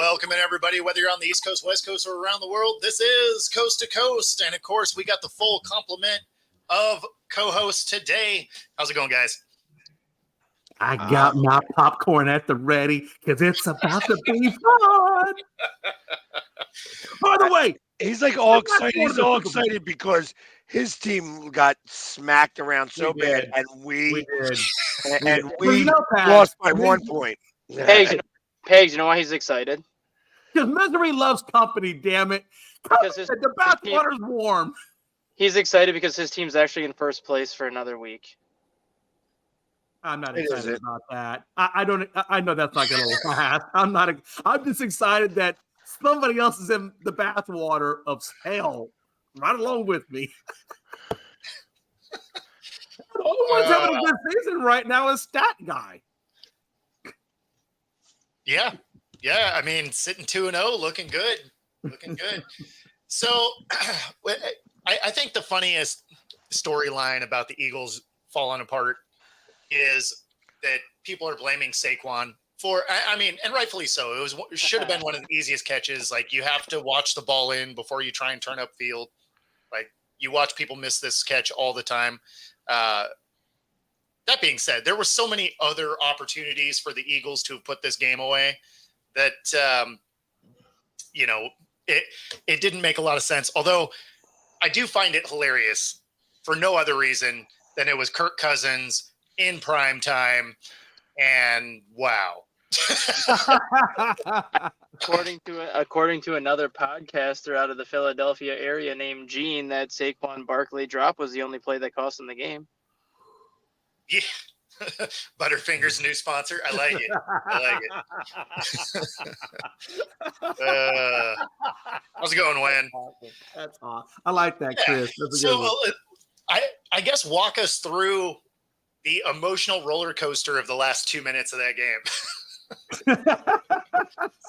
Welcome in, everybody, whether you're on the East Coast, West Coast, or around the world. This is Coast to Coast. And, of course, we got the full complement of co-hosts today. How's it going, guys? I got my popcorn at the ready because it's about to be fun. By the way, he's like all excited. He's all excited because his team got smacked around so bad, and we lost by 1 point. Pegs, you know why he's excited? Because misery loves company, damn it. Because the bathwater's warm. He's excited because his team's actually in first place for another week. I'm not excited about that. I know that's not going to last. I'm just excited that somebody else is in the bathwater of hell right along with me. The only one's having a good season right now is Stat Guy. Yeah. I mean, sitting 2-0, looking good. So, I think the funniest storyline about the Eagles falling apart is that people are blaming Saquon for. I mean, and rightfully so. It should have been one of the easiest catches. Like, you have to watch the ball in before you try and turn up field. Like, you watch people miss this catch all the time. That being said, there were so many other opportunities for the Eagles to have put this game away that, it didn't make a lot of sense. Although I do find it hilarious for no other reason than it was Kirk Cousins in prime time. And wow. According to another podcaster out of the Philadelphia area named Gene, that Saquon Barkley drop was the only play that cost him the game. Yeah. Butterfinger's new sponsor. I like it. How's it going, Wayne? That's awesome. I like that, Chris. So I guess walk us through the emotional roller coaster of the last 2 minutes of that game.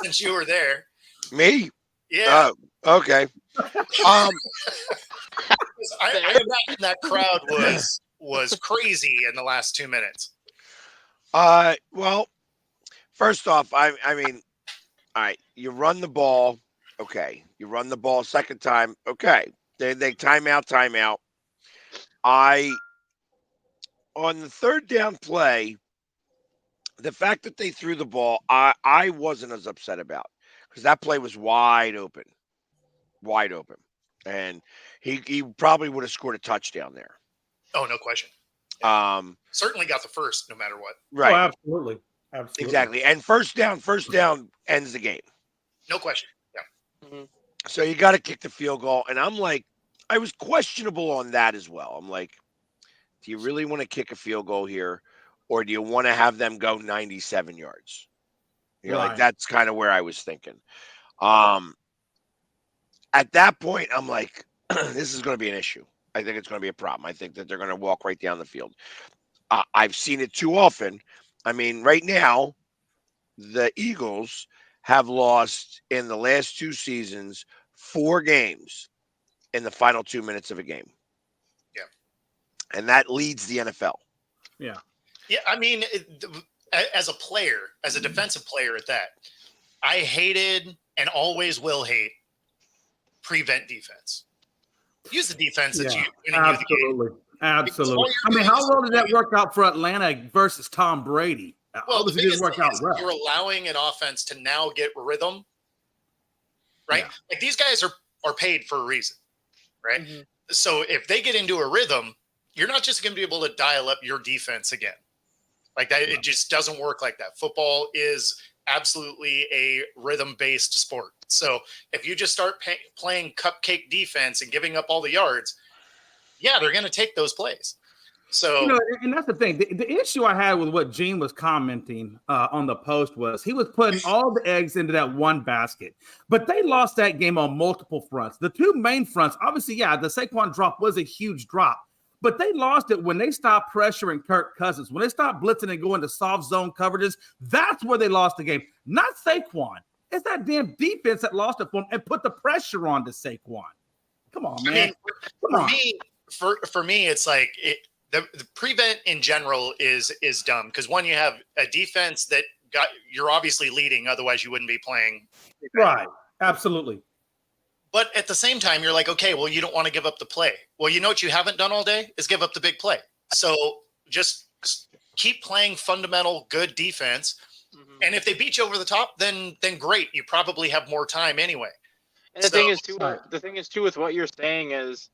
Since you were there. Me? Yeah. Okay. I imagine that crowd was crazy in the last 2 minutes. Well, first off, I mean, all right, you run the ball, okay. You run the ball second time, okay. They timeout. On the third down play, the fact that they threw the ball, I wasn't as upset about because that play was wide open. And he probably would have scored a touchdown there. Oh, no question. Certainly got the first, no matter what. Right. Oh, absolutely. Exactly. And first down ends the game. No question. Yeah. Mm-hmm. So you got to kick the field goal. And I'm like, I was questionable on that as well. I'm like, do you really want to kick a field goal here? Or do you want to have them go 97 yards? Like, that's kind of where I was thinking. At that point, I'm like, this is going to be an issue. I think it's going to be a problem. I think that they're going to walk right down the field. I've seen it too often. I mean, right now, the Eagles have lost in the last 2 seasons 4 games in the final 2 minutes of a game. Yeah. And that leads the NFL. Yeah. Yeah, I mean, as a player, as a defensive player at that, I hated and always will hate prevent defense. Use the defense that you absolutely. Absolutely. I mean, how well did that work out for Atlanta versus Tom Brady? Well, the biggest thing is you're allowing an offense to now get rhythm, right? Yeah. Like, these guys are paid for a reason, right? Mm-hmm. So if they get into a rhythm, you're not just going to be able to dial up your defense again. Like that, it just doesn't work like that. Football is absolutely a rhythm-based sport. So if you just start playing cupcake defense and giving up all the yards, yeah, they're going to take those plays. So, and that's the thing. The issue I had with what Gene was commenting on the post was he was putting all the eggs into that one basket. But they lost that game on multiple fronts. The 2 main fronts, obviously, the Saquon drop was a huge drop. But they lost it when they stopped pressuring Kirk Cousins. When they stopped blitzing and going to soft zone coverages, that's where they lost the game. Not Saquon. It's that damn defense that lost it for them and put the pressure on to Saquon. Come on, man. For me, it's like the prevent in general is dumb because, one, you have a defense that you're obviously leading, otherwise you wouldn't be playing. Right. Absolutely. But at the same time, you're like, okay, well, you don't want to give up the play. Well, you know what you haven't done all day is give up the big play. So just keep playing fundamental, good defense. Mm-hmm. And if they beat you over the top, then great. You probably have more time anyway. And the thing is too with what you're saying is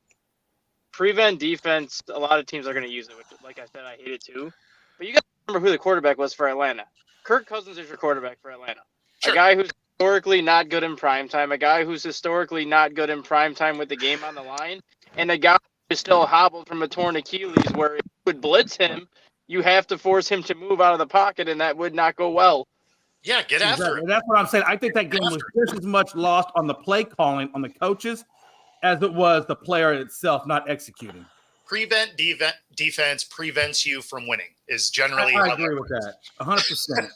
prevent defense. A lot of teams are going to use it, which, like I said, I hate it too. But you got to remember who the quarterback was for Atlanta. Kirk Cousins is your quarterback for Atlanta. Sure. A guy who's historically not good in primetime, a guy who's historically not good in primetime with the game on the line, and a guy who is still hobbled from a torn Achilles where if you would blitz him, you have to force him to move out of the pocket, and that would not go well. Yeah, get after it. That's what I'm saying. I think that game was just as much lost on the play calling on the coaches as it was the player itself not executing. Prevent defense prevents you from winning is generally. I agree with that 100%.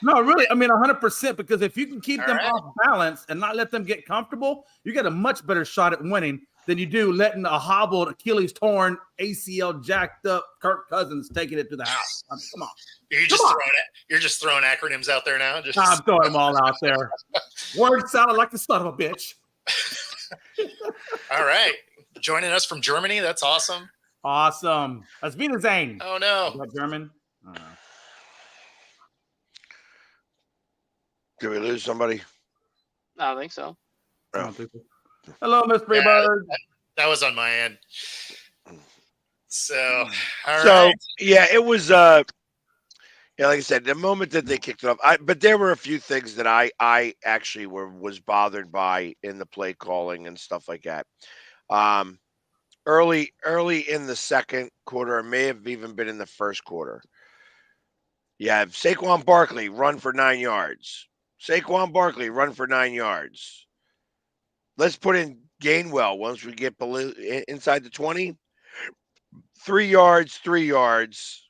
No, really, I mean 100%, because if you can keep them off balance and not let them get comfortable, you get a much better shot at winning than you do letting a hobbled, Achilles torn, ACL jacked up Kirk Cousins taking it to the house. I mean, come on. You're just throwing acronyms out there now. I'm throwing them all out there. Word sounded like the son of a bitch. All right. Joining us from Germany. That's awesome. Awesome. That's Wiedersehen. Oh, no. Is that German? Did we lose somebody? I don't think so. Oh. Hello, Miss Freebird. That was on my end. So, yeah, it was like I said, the moment that they kicked it off, but there were a few things that I actually was bothered by in the play calling and stuff like that. Early in the second quarter, or may have even been in the first quarter. You have Saquon Barkley run for 9 yards. Saquon Barkley run for 9 yards. Let's put in Gainwell once we get inside the 20. 3 yards, 3 yards.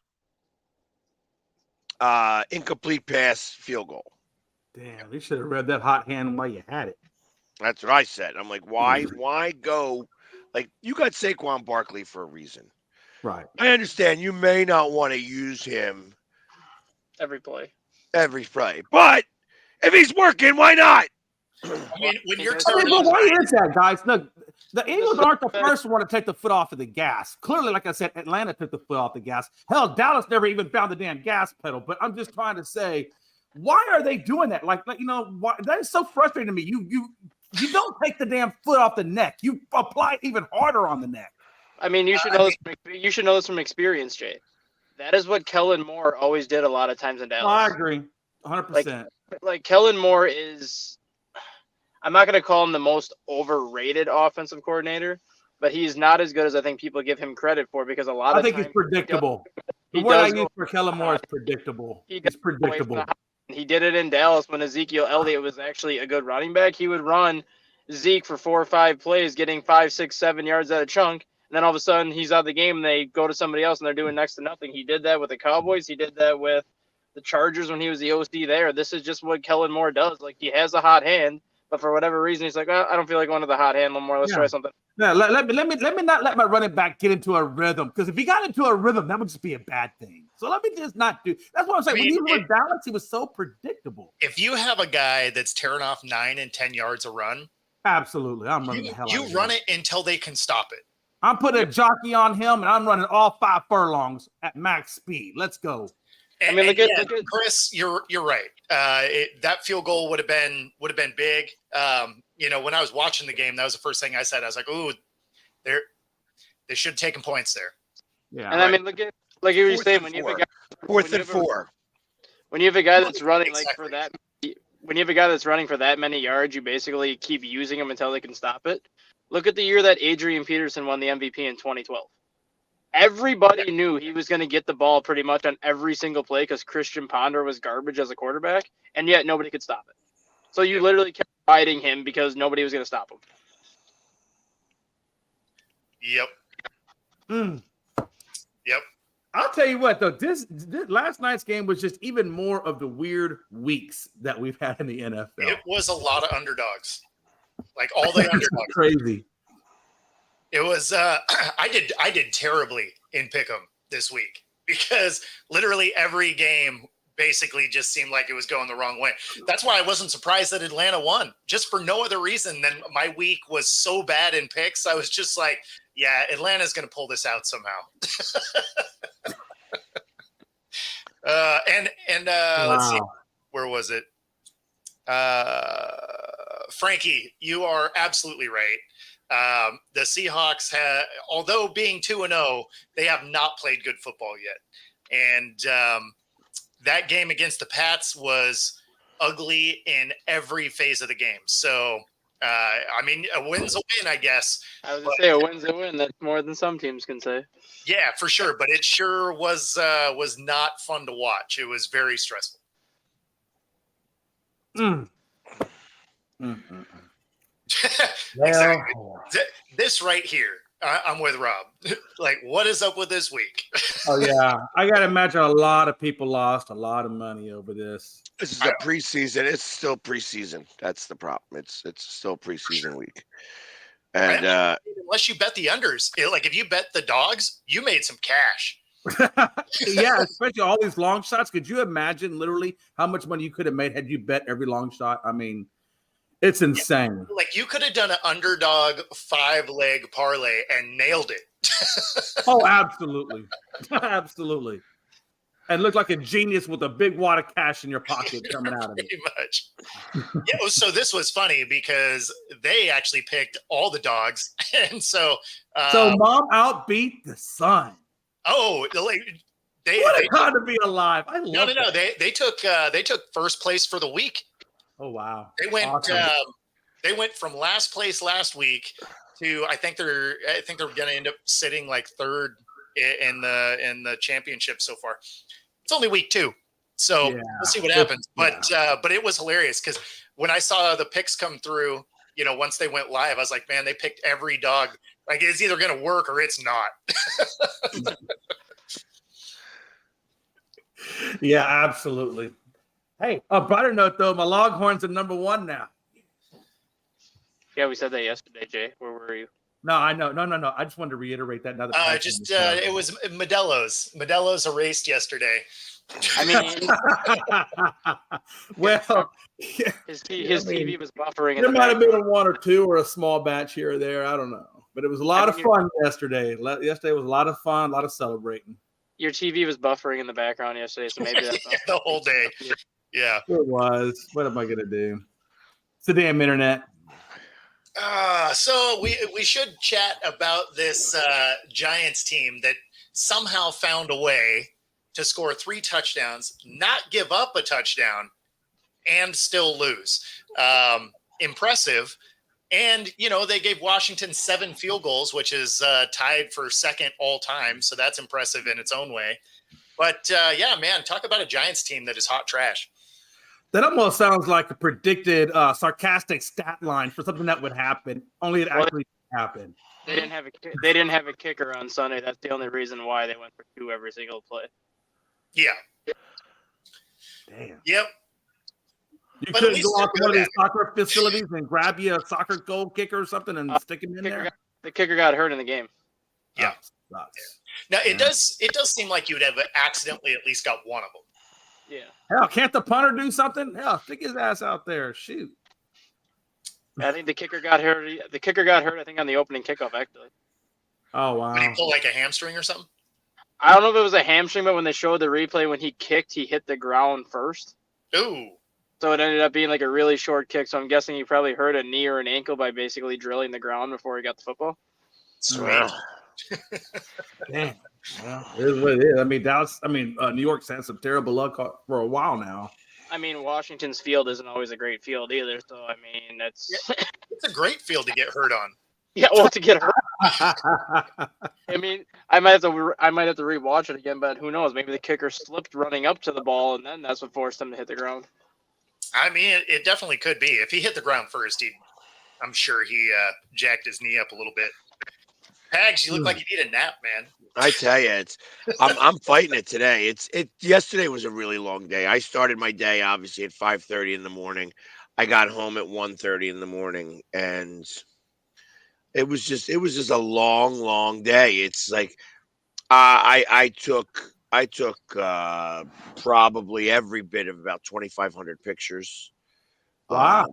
Incomplete pass, field goal. Damn, you should have read that hot hand while you had it. That's what I said. I'm like, why go? Like, you got Saquon Barkley for a reason. Right. I understand you may not want to use him every play. But if he's working, why not? I mean, when you're why is that, guys? Look, the Eagles aren't the first one to take the foot off of the gas. Clearly, like I said, Atlanta took the foot off the gas. Hell, Dallas never even found the damn gas pedal. But I'm just trying to say, why are they doing that? Like why, that is so frustrating to me. You don't take the damn foot off the neck. You apply it even harder on the neck. I mean, you should know this from experience, Jay. That is what Kellen Moore always did a lot of times in Dallas. I agree, 100%. Like Kellen Moore is. I'm not going to call him the most overrated offensive coordinator, but he's not as good as I think people give him credit for, because a lot of times he's predictable. The word I use for Kellen Moore is predictable. He's predictable. He did it in Dallas when Ezekiel Elliott was actually a good running back. He would run Zeke for 4 or 5 plays, getting 5, 6, 7 yards at a chunk. And then all of a sudden he's out of the game and they go to somebody else and they're doing next to nothing. He did that with the Cowboys. He did that with the Chargers when he was the OC there. This is just what Kellen Moore does. Like, he has a hot hand, but for whatever reason, he's like, I don't feel like going to the hot hand no more. Let's try something. Yeah, let me not let my running back get into a rhythm, because if he got into a rhythm, that would just be a bad thing. So let me just not do. That's what I'm saying. When he was in Dallas, he was so predictable. If you have a guy that's tearing off 9 and 10 yards a run, absolutely, I'm running the hell out of it. You run it until they can stop it. I'm putting a jockey on him, and I'm running all 5 furlongs at max speed. Let's go. And, look at Chris. You're right. That field goal would have been big. When I was watching the game, that was the first thing I said. I was like, "Ooh, they should have taken points there." Yeah. And I mean, look at like you were saying, when you have a guy 4th and 4. When you have a guy that's running for that, when you have a guy that's running for that many yards, you basically keep using him until they can stop it. Look at the year that Adrian Peterson won the MVP in 2012. Everybody knew he was going to get the ball pretty much on every single play because Christian Ponder was garbage as a quarterback, and yet nobody could stop it. So you literally kept riding him because nobody was going to stop him. Yep. Yep. I'll tell you what, though, this last night's game was just even more of the weird weeks that we've had in the NFL. It was a lot of underdogs. Like all the underdogs. Crazy. It was I did terribly in Pick'em this week because literally every game basically just seemed like it was going the wrong way. That's why I wasn't surprised that Atlanta won, just for no other reason than my week was so bad in picks. I was just like, yeah, Atlanta's going to pull this out somehow. Let's see, where was it? Frankie, you are absolutely right. The Seahawks although being 2-0, they have not played good football yet. And that game against the Pats was ugly in every phase of the game. So, I mean, a win's a win, I guess. I was going to say a win's a win. That's more than some teams can say. Yeah, for sure. But it sure was not fun to watch. It was very stressful. Exactly. This right here, I'm with Rob. Like, what is up with this week? Oh, yeah. I got to imagine a lot of people lost a lot of money over this. This is a preseason. It's still preseason. That's the problem. It's still preseason week. And unless you bet the unders, like if you bet the dogs, you made some cash. Yeah, especially all these long shots. Could you imagine literally how much money you could have made had you bet every long shot? I mean, it's insane. Yeah, like you could have done an underdog 5-leg parlay and nailed it. Oh, absolutely. Absolutely. And look like a genius with a big wad of cash in your pocket coming out of it. Pretty much. Yeah, so this was funny because they actually picked all the dogs. And so Mom outbeat the son. Oh, they got to be alive. I love No. They took first place for the week. Oh wow. They went awesome. They went from last place last week to I think they're going to end up sitting like third in the championship so far. It's only week 2. So we'll see what happens. But it was hilarious because when I saw the picks come through, once they went live, I was like, man, they picked every dog. Like it's either going to work or it's not. Yeah, absolutely. Hey, a brighter note though, my Longhorns are number 1 now. Yeah, we said that yesterday, Jay. Where were you? No, I know. No. I just wanted to reiterate that. Now it was Modelo's. Modelo's erased yesterday. I mean, well, his TV was buffering. There might have been a 1 or 2 or a small batch here or there. I don't know, but it was a lot of fun yesterday. Yesterday was a lot of fun, a lot of celebrating. Your TV was buffering in the background yesterday, so maybe that's the whole day. Yeah, it was. What am I gonna do? It's the damn internet. So we should chat about this Giants team that somehow found a way to score 3 touchdowns, not give up a touchdown, and still lose. Impressive. And, they gave Washington 7 field goals, which is tied for second all time. So that's impressive in its own way. But, yeah, man, talk about a Giants team that is hot trash. That almost sounds like a predicted sarcastic stat line for something that would happen, only it actually happened. They didn't have a kicker on Sunday. That's the only reason why they went for 2 every single play. Yeah. Damn. Yep. You couldn't go out to one of these soccer facilities and grab you a soccer goal kicker or something and stick him in there? The kicker got hurt in the game. Yeah. Now, it does seem like you'd have accidentally at least got one of them. Yeah. Hell, can't the punter do something? Hell, stick his ass out there. Shoot. I think the kicker got hurt. The kicker got hurt, I think, on the opening kickoff, actually. Oh, wow. Did he pull like a hamstring or something? I don't know if it was a hamstring, but when they showed the replay, when he kicked, he hit the ground first. Ooh. So it ended up being like a really short kick. So I'm guessing he probably hurt a knee or an ankle by basically drilling the ground before he got the football. Sweet. Damn. Well, it is what it is. I mean, New York's had some terrible luck for a while now. I mean, Washington's field isn't always a great field either. So, I mean, it's Yeah, well, to get hurt. I mean, I might have to rewatch it again, but who knows? Maybe the kicker slipped running up to the ball, and then that's what forced him to hit the ground. I mean, it definitely could be. If he hit the ground first, I'm sure he jacked his knee up a little bit. Pags, you look like you need a nap, man. I tell you, I'm fighting it today. Yesterday was a really long day. I started my day obviously at 5:30 in the morning. I got home at 1:30 in the morning, and it was just a long day. It's like I I took probably every bit of about 2,500 pictures. Wow.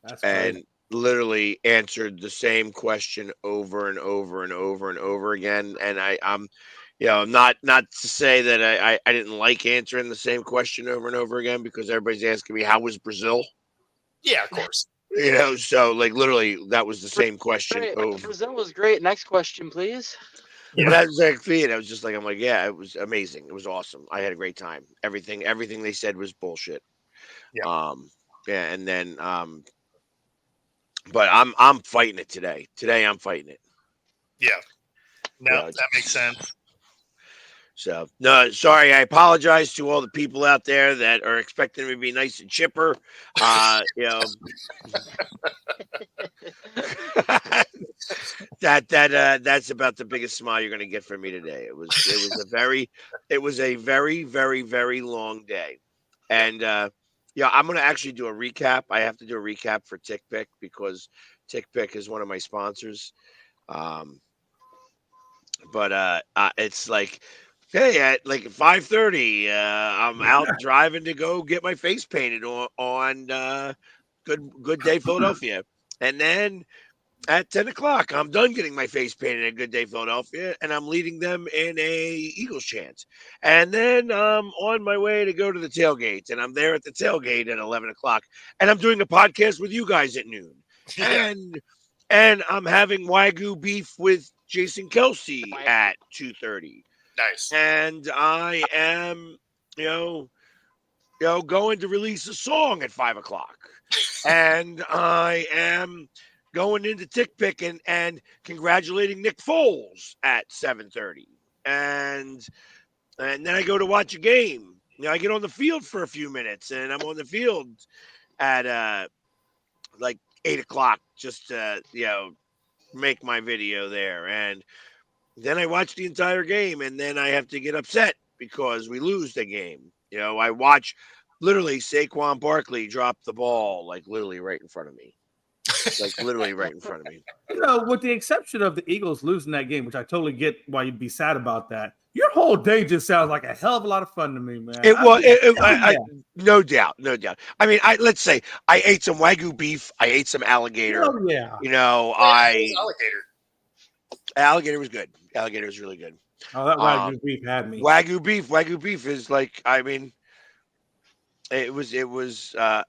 That's and crazy. literally answered the same question over and over and over and over again. And I'm not to say that I didn't like answering the same question over and over again, because everybody's asking me, how was Brazil? Yeah, of course. So like literally that was the same question Great. over. Brazil was great. Next question, please. Yeah. Well, that was exactly it. I was just like, I'm like, yeah, it was amazing. It was awesome. I had a great time. Everything they said was bullshit. Yeah. Yeah, and then but I'm fighting it today. Today I'm fighting it. Yeah. No, Yeah, that makes sense. So no, sorry. I apologize to all the people out there that are expecting me to be nice and chipper. That's about the biggest smile you're going to get from me today. It was a very very very long day, and I'm going to actually do a recap. I have to do a recap for TickPick because TickPick is one of my sponsors. But it's like, hey, at like 5:30, I'm out driving to go get my face painted on Good Day Philadelphia, and then at 10 o'clock, I'm done getting my face painted at Good Day Philadelphia, and I'm leading them in a Eagles chant, and then I'm on my way to go to the tailgate, and I'm there at the tailgate at 11 o'clock, and I'm doing a podcast with you guys at noon, Yeah. and I'm having Wagyu beef with Jason Kelsey at 2:30. Nice. And I am, going to release a song at 5 o'clock. And I am going into TickPick and congratulating Nick Foles at 7:30. And then I go to watch a game. I get on the field for a few minutes, and I'm on the field at like 8 o'clock just to make my video there. And then I watch the entire game, and then I have to get upset because we lose the game. I watch literally Saquon Barkley drop the ball like literally right in front of me. Like literally right in front of me. With the exception of the Eagles losing that game, which I totally get why you'd be sad about that, your whole day just sounds like a hell of a lot of fun to me, man. No doubt, no doubt. I mean, let's say I ate some Wagyu beef, I ate some alligator. Oh yeah. Alligator was good. Alligator was really good. Oh, that Wagyu beef had me. Wagyu beef is like, I mean, it was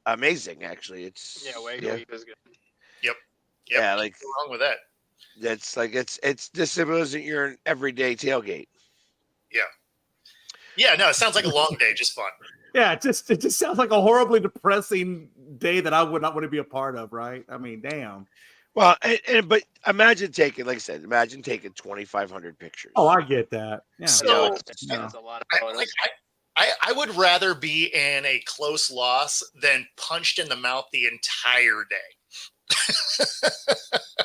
amazing actually. Wagyu beef is good. Yep. Yeah, like what's wrong with that? That's like it's this isn't your everyday tailgate. Yeah. Yeah, no, it sounds like a long day, just fun. Yeah, it just sounds like a horribly depressing day that I would not want to be a part of, right? I mean, damn. Well, but imagine taking, like I said, 2,500 pictures. Oh, I get that. Yeah. So, that's a lot of photos. I would rather be in a close loss than punched in the mouth the entire day.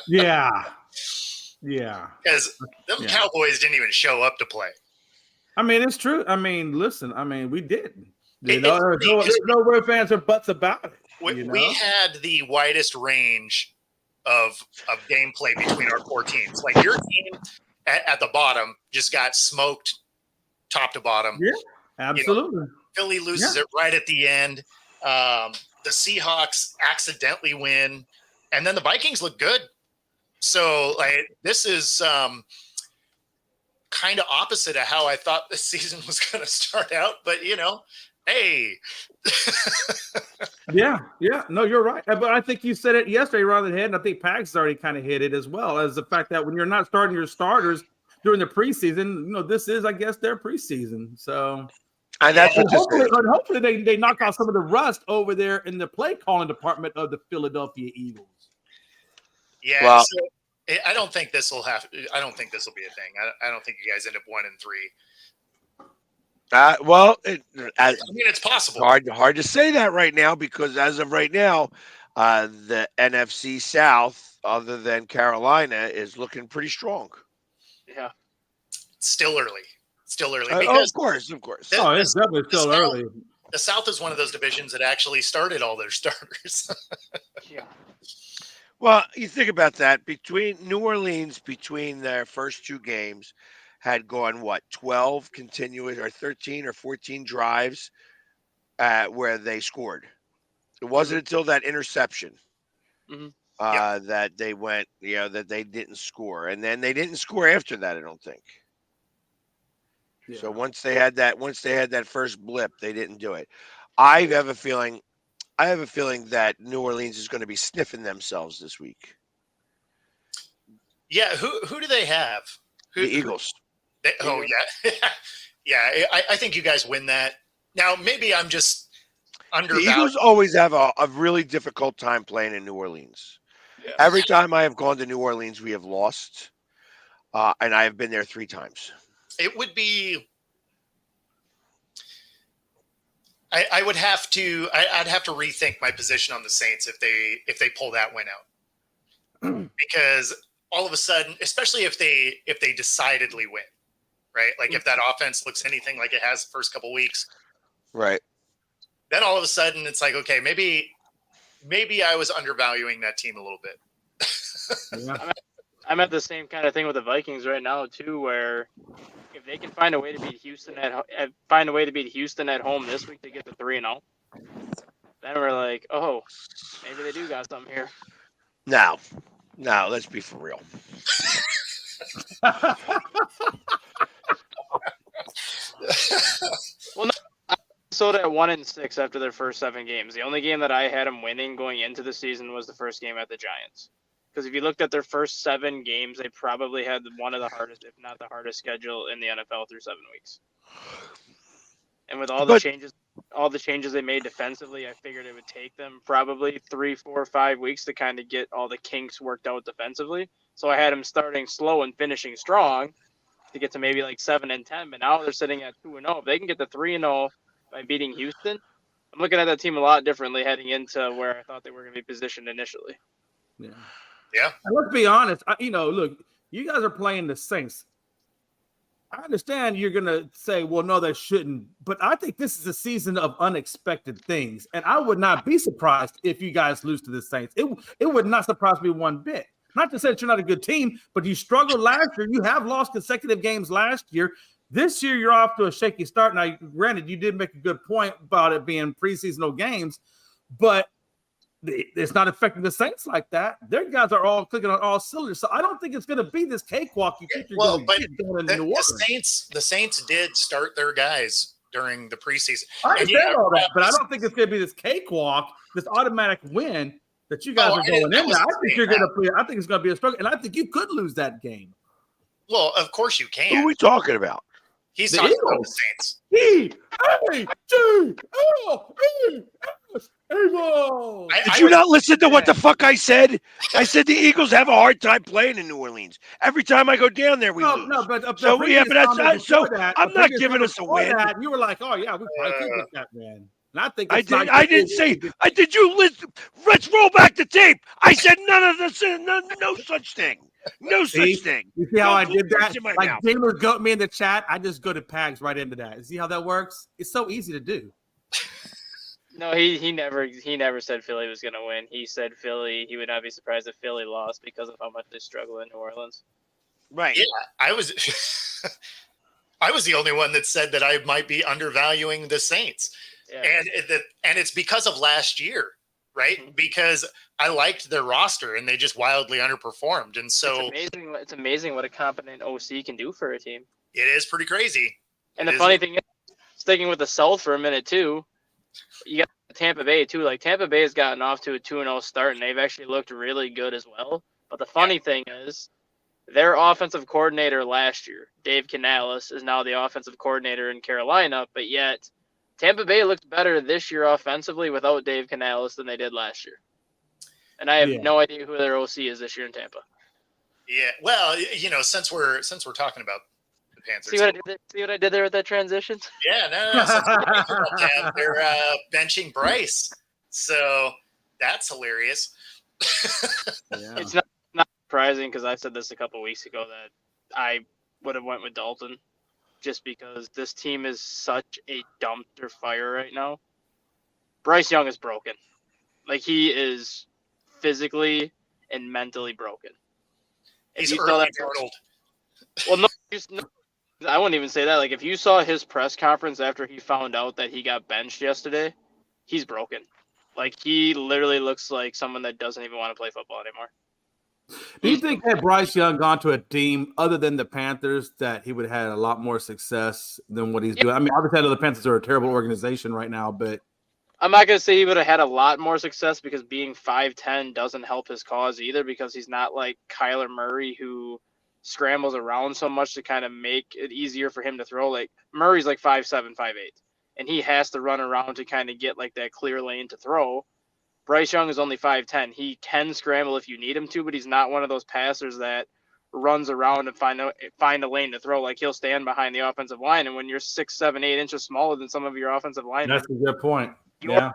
Yeah. Yeah. Because them Cowboys didn't even show up to play. I mean, it's true. I mean, listen, we didn't. There's no ifs, ands, or buts about it. We had the widest range of gameplay between our four teams. Like your team at the bottom just got smoked top to bottom. Yeah, absolutely. Philly loses it right at the end. The Seahawks accidentally win, and then the Vikings look good. So this is kind of opposite of how I thought the season was going to start out. But hey. Yeah. No, you're right. But I think you said it yesterday rather than head, and I think Pags already kind of hit it as well, as the fact that when you're not starting your starters during the preseason, this is, I guess, their preseason. So, and that's hopefully they knock out some of the rust over there in the play calling department of the Philadelphia Eagles. Yeah, well, so I don't think this will be a thing. I don't think you guys end up 1-3. It's possible. Hard to say that right now, because as of right now, the NFC South, other than Carolina, is looking pretty strong. Yeah, still early. Because, of course. It's definitely still early. The South is one of those divisions that actually started all their starters. Yeah. Well, you think about that. Between New Orleans, between their first two games, had gone 12 continuous or 13 or 14 drives where they scored. It wasn't until that interception that they went, that they didn't score, and then they didn't score after that. I don't think. Yeah. So once they had that first blip, they didn't do it. I have a feeling that New Orleans is going to be sniffing themselves this week. Yeah, who do they have? The Eagles. Yeah. Yeah, I think you guys win that. Now, maybe I'm just undervalued. The Eagles always have a really difficult time playing in New Orleans. Yeah. Every time I have gone to New Orleans, we have lost, and I have been there 3 times. It would be. I'd have to rethink my position on the Saints if they pull that win out, because all of a sudden, especially if they decidedly win, right? Like if that offense looks anything like it has the first couple weeks, right? Then all of a sudden it's like, okay, maybe I was undervaluing that team a little bit. Yeah. I'm at the same kind of thing with the Vikings right now too, where if they can find a way to beat Houston at home this week to get to 3-0, then we're like, oh, maybe they do got something here. Now, let's be for real. Well, no, Minnesota at 1-6 after their first 7 games. The only game that I had them winning going into the season was the first game at the Giants. Because if you looked at their first 7 games, they probably had one of the hardest, if not the hardest, schedule in the NFL through 7 weeks. And with all the changes they made defensively, I figured it would take them probably 3, 4, 5 weeks to kind of get all the kinks worked out defensively. So I had them starting slow and finishing strong to get to maybe like 7-10. But now they're sitting at 2-0. If they can get to 3-0 by beating Houston, I'm looking at that team a lot differently heading into where I thought they were going to be positioned initially. Yeah. Yeah. And let's be honest. Look, you guys are playing the Saints. I understand you're going to say, well, no, they shouldn't. But I think this is a season of unexpected things. And I would not be surprised if you guys lose to the Saints. It would not surprise me one bit. Not to say that you're not a good team, but you struggled last year. You have lost consecutive games last year. This year, you're off to a shaky start. Now, granted, you did make a good point about it being preseasonal games, but it's not affecting the Saints like that. Their guys are all clicking on all cylinders, so I don't think it's going to be this cakewalk you think you're going to get going in New Orleans. The Saints did start their guys during the preseason. I understand all that, but I don't think it's going to be this cakewalk, this automatic win that you guys are going in. I think you're going to play. I think it's going to be a struggle, and I think you could lose that game. Well, of course you can. Who are we talking about? He's talking about the Saints. Did you not listen to what the fuck I said? I said the Eagles have a hard time playing in New Orleans. Every time I go down there, we lose. No, but so I'm not giving us a win. You were like, oh yeah, we probably could get that man. And I think I didn't say. Did you listen? Let's roll back the tape. I said none of this. No such thing. No such thing. You see how I did that? Like Taylor goat me in the chat. I just go to Pags right into that. See how that works? It's so easy to do. No, he never said Philly was going to win. He said Philly. He would not be surprised if Philly lost because of how much they struggle in New Orleans. Right. Yeah, I was the only one that said that I might be undervaluing the Saints, yeah. and it's because of last year, right? Mm-hmm. Because I liked their roster and they just wildly underperformed, and so it's amazing what a competent OC can do for a team. It is pretty crazy. And the funny thing is, sticking with the South for a minute too. You got Tampa Bay too. Like Tampa Bay has gotten off to a 2-0 start, and they've actually looked really good as well. But the funny thing is, their offensive coordinator last year, Dave Canales, is now the offensive coordinator in Carolina. But yet, Tampa Bay looked better this year offensively without Dave Canales than they did last year. And I have no idea who their OC is this year in Tampa. Yeah, well, since we're talking about the Panthers, see what I did there with that transition? Yeah, no. They're benching Bryce, so that's hilarious. Yeah. It's not surprising because I said this a couple weeks ago that I would have went with Dalton, just because this team is such a dumpster fire right now. Bryce Young is broken, like he is physically and mentally broken. He's early Arnold. Well, no, I wouldn't even say that. Like, if you saw his press conference after he found out that he got benched yesterday, he's broken. Like, he literally looks like someone that doesn't even want to play football anymore. Do you think had Bryce Young gone to a team other than the Panthers that he would have had a lot more success than what he's doing? I mean, obviously, I know the Panthers are a terrible organization right now, but I'm not going to say he would have had a lot more success because being 5'10 doesn't help his cause either, because he's not like Kyler Murray who scrambles around so much to kind of make it easier for him to throw. Like, Murray's like 5'7", 5'8", and he has to run around to kind of get like that clear lane to throw. Bryce Young is only 5'10". He can scramble if you need him to, but he's not one of those passers that runs around and find a lane to throw. Like, he'll stand behind the offensive line, and when you're 6, 7, 8 inches smaller than some of your offensive linemen, that's a good point. Yeah,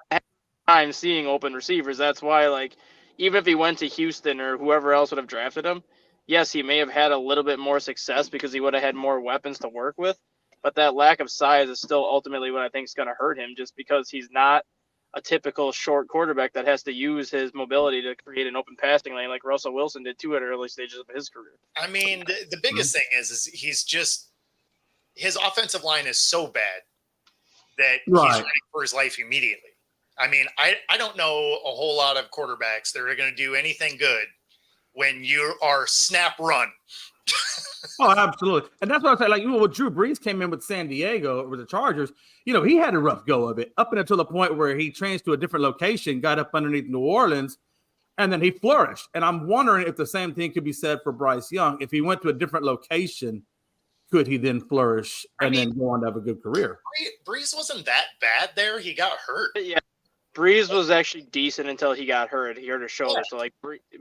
time seeing open receivers. That's why, like, even if he went to Houston or whoever else would have drafted him, yes, he may have had a little bit more success because he would have had more weapons to work with. But that lack of size is still ultimately what I think is going to hurt him, just because he's not a typical short quarterback that has to use his mobility to create an open passing lane like Russell Wilson did too at early stages of his career. I mean, the biggest thing is he's just his offensive line is so bad that he's running for his life immediately. I mean, I don't know a whole lot of quarterbacks that are going to do anything good when you are snap run. Oh, absolutely. And that's what I say. Like, when Drew Brees came in with San Diego with the Chargers, he had a rough go of it up until the point where he changed to a different location, got up underneath New Orleans, and then he flourished. And I'm wondering if the same thing could be said for Bryce Young. If he went to a different location, could he then flourish and then go on to have a good career? Brees wasn't that bad there. He got hurt. Yeah. Brees was actually decent until he got hurt. He hurt his shoulder. Yeah. So, like,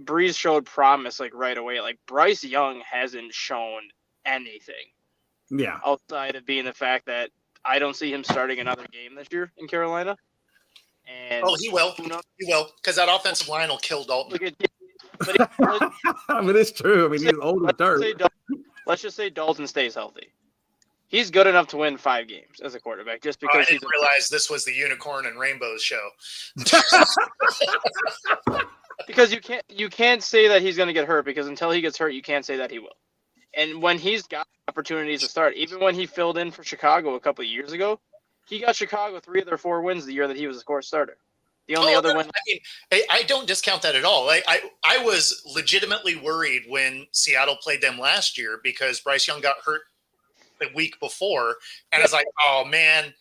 Brees showed promise, like, right away. Like, Bryce Young hasn't shown anything. Yeah. Outside of being the fact that I don't see him starting another game this year in Carolina. And he will. He will, because that offensive line will kill Dalton. I mean, it's true. I mean, he's old and dirt. Let's just say Dalton stays healthy. He's good enough to win 5 games as a quarterback, just because I didn't realize this was the Unicorn and Rainbows show. Because you can't say that he's going to get hurt, because until he gets hurt, you can't say that he will. And when he's got opportunities to start, even when he filled in for Chicago a couple of years ago, he got Chicago 3 of their 4 wins the year that he was a core starter. The only other win. I mean, I don't discount that at all. I was legitimately worried when Seattle played them last year because Bryce Young got hurt the week before, and I was like, oh man,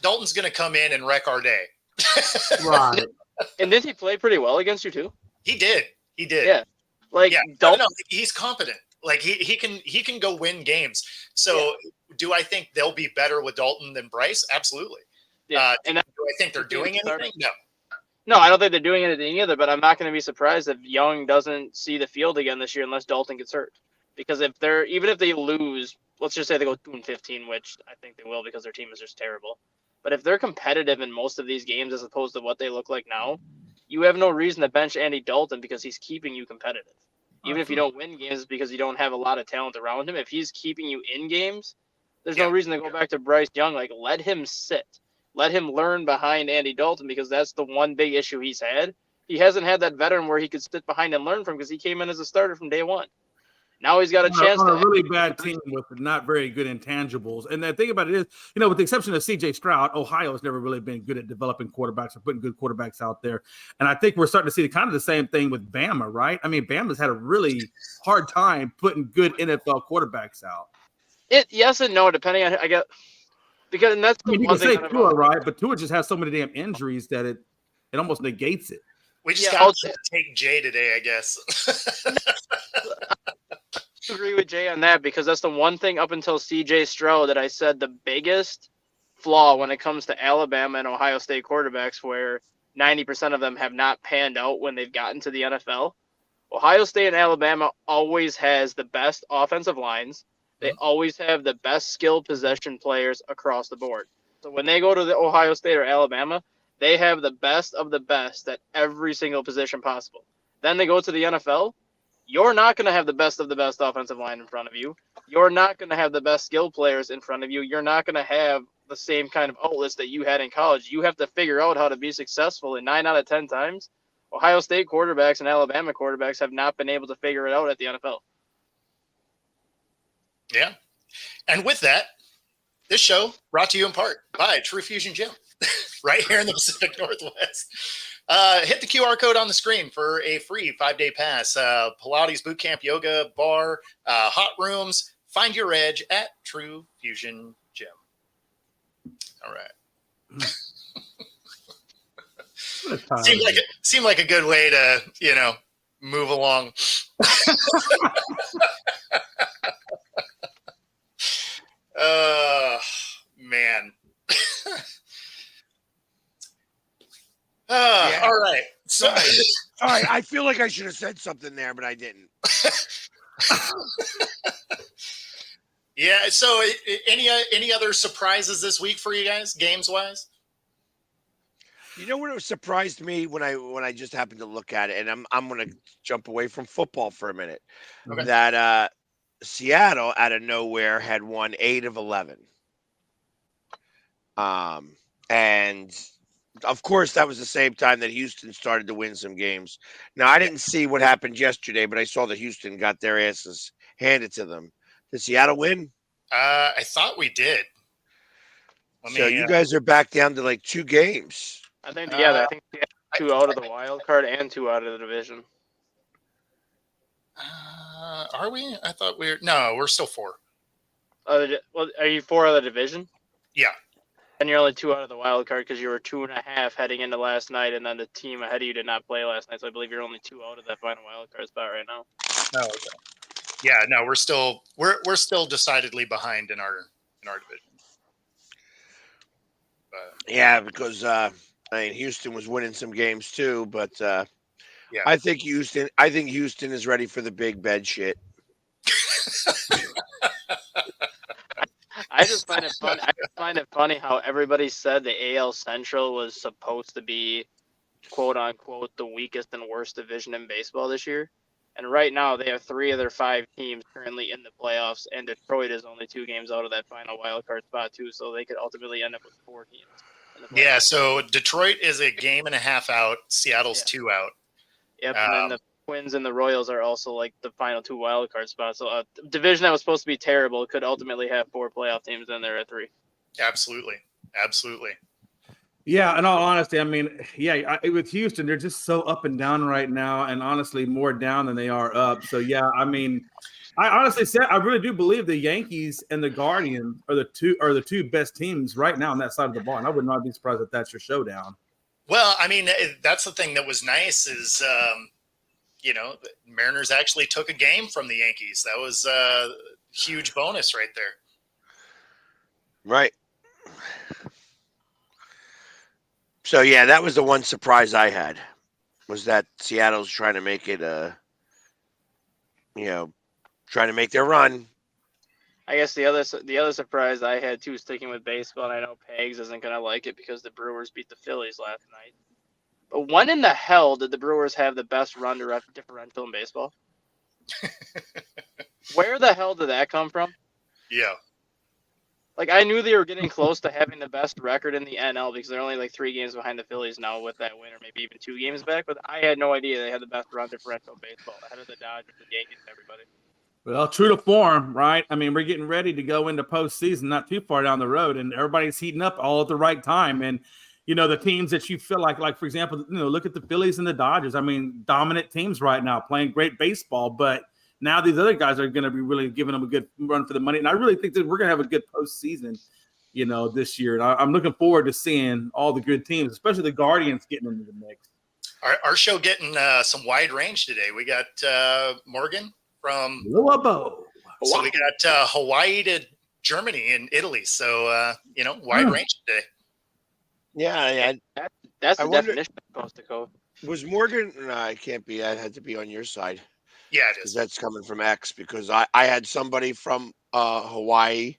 Dalton's going to come in and wreck our day. Right. And didn't he play pretty well against you too? He did. Yeah. Dalton, he's competent. Like he can go win games. So do I think they'll be better with Dalton than Bryce? Absolutely. Yeah. Do I think they're doing anything? No. No, I don't think they're doing anything either, but I'm not going to be surprised if Young doesn't see the field again this year unless Dalton gets hurt. Because even if they lose, let's just say they go 2-15, which I think they will because their team is just terrible. But if they're competitive in most of these games as opposed to what they look like now, you have no reason to bench Andy Dalton because he's keeping you competitive. Even if you don't win games because you don't have a lot of talent around him, if he's keeping you in games, there's no reason to go back to Bryce Young. Like, let him sit. Let him learn behind Andy Dalton, because that's the one big issue he's had. He hasn't had that veteran where he could sit behind and learn from, because he came in as a starter from day one. Now he's got a chance on a really bad team with not very good intangibles. And the thing about it is, with the exception of C.J. Stroud, Ohio has never really been good at developing quarterbacks or putting good quarterbacks out there. And I think we're starting to see kind of the same thing with Bama, right? I mean, Bama's had a really hard time putting good NFL quarterbacks out. Yes and no, depending on, I guess, because and that's the you can say Tua, right? But Tua just has so many damn injuries that it almost negates it. We just got to take Jay today, I guess. Agree with Jay on that, because that's the one thing up until CJ Stroud that I said the biggest flaw when it comes to Alabama and Ohio State quarterbacks, where 90% of them have not panned out when they've gotten to the NFL. Ohio State and Alabama always has the best offensive lines. They always have the best skilled possession players across the board. So when they go to the Ohio State or Alabama, they have the best of the best at every single position possible. Then they go to the NFL. You're not going to have the best of the best offensive line in front of you. You're not going to have the best skill players in front of you. You're not going to have the same kind of outlets that you had in college. You have to figure out how to be successful. And 9 out of 10 times, Ohio State quarterbacks and Alabama quarterbacks have not been able to figure it out at the NFL. Yeah. And with that, this show brought to you in part by True Fusion Gym, right here in the Pacific Northwest. Hit the QR code on the screen for a free 5-day pass. Pilates, bootcamp, yoga, bar, hot rooms. Find your edge at True Fusion Gym. All right. Seemed like a good way to, move along. Man. Yeah. All right. So, all right. I feel like I should have said something there, but I didn't. Yeah. So, any other surprises this week for you guys, games wise? You know what surprised me when I just happened to look at it, and I'm going to jump away from football for a minute. Okay. That Seattle out of nowhere had won 8 of 11. And of course that was the same time that Houston started to win some games. Now I didn't see what happened yesterday, but I saw that Houston got their asses handed to them. Did Seattle win? I thought we did. So you guys are back down to like 2 games. I think they have 2 out of the wild card and 2 out of the division. Are we? I thought we're still 4. Well, are you 4 out of the division? Yeah. And you're only 2 out of the wild card because you were 2.5 heading into last night, and then the team ahead of you did not play last night. So I believe you're only 2 out of that final wild card spot right now. Oh, okay. Yeah, no, we're still decidedly behind in our division. But, yeah, because Houston was winning some games too, but yeah. I think Houston is ready for the big bed shit. I just find it funny. I find it funny how everybody said the AL Central was supposed to be, quote unquote, the weakest and worst division in baseball this year. And right now they have 3 of their 5 teams currently in the playoffs, and Detroit is only 2 games out of that final wild card spot too. So they could ultimately end up with 4 teams in the playoffs. Yeah. So Detroit is a game and a half out. Seattle's 2 out. Yep. And then the Twins and the Royals are also like the final 2 wild card spots. So a division that was supposed to be terrible could ultimately have 4 playoff teams in there at 3. Absolutely. Yeah, in all honesty, I mean, with Houston, they're just so up and down right now, and honestly, more down than they are up. So yeah, I mean, I honestly said I really do believe the Yankees and the Guardians are the two best teams right now on that side of the ball, and I would not be surprised if that's your showdown. Well, I mean, that's the thing that was nice is, Mariners actually took a game from the Yankees. That was a huge bonus right there. Right. So, yeah, that was the one surprise I had, was that Seattle's trying to make it, trying to make their run. I guess the other surprise I had, too, sticking with baseball, and I know Pags isn't going to like it because the Brewers beat the Phillies last night. But when in the hell did the Brewers have the best run differential in baseball? Where the hell did that come from? Yeah. Like, I knew they were getting close to having the best record in the NL because they're only like 3 games behind the Phillies now with that win, or maybe even 2 games back. But I had no idea they had the best run differential in baseball, ahead of the Dodgers, the Yankees, and everybody. Well, true to form, right? I mean, we're getting ready to go into postseason, not too far down the road, and everybody's heating up all at the right time. And the teams that you feel like for example, look at the Phillies and the Dodgers. I mean, dominant teams right now, playing great baseball, but now these other guys are going to be really giving them a good run for the money. And I really think that we're going to have a good postseason, this year. And I'm looking forward to seeing all the good teams, especially the Guardians getting into the mix. Our show getting some wide range today. We got Morgan from Lobo. So we got Hawaii to Germany and Italy. So, wide range today. Yeah. That's the definition of coast to coast. Was Morgan? No, it can't be. That had to be on your side. Yeah, it is. That's coming from X, because I had somebody from Hawaii